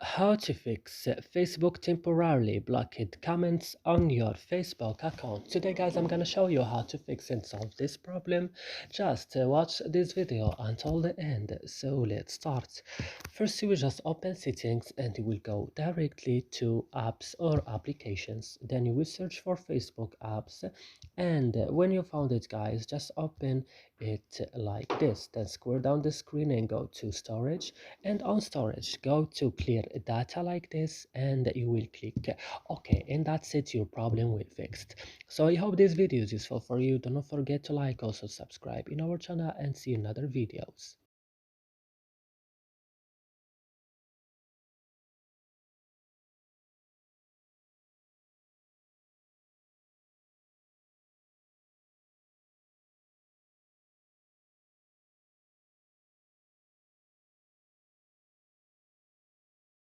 How to fix Facebook temporarily blocked comments on your Facebook account. Today guys, I'm gonna show you how to fix and solve this problem. Just watch this video until the end. So let's start. First you will just open settings and you will go directly to apps or applications. Then you will search for Facebook apps, and when you found it guys, just open it like this. Then scroll down the screen and go to storage, and on storage go to clear data like this, and you will click OK, and that's it, your problem will fixed. So I hope this video is useful for you. Do not forget to like, also subscribe in our channel, and see you in other videos.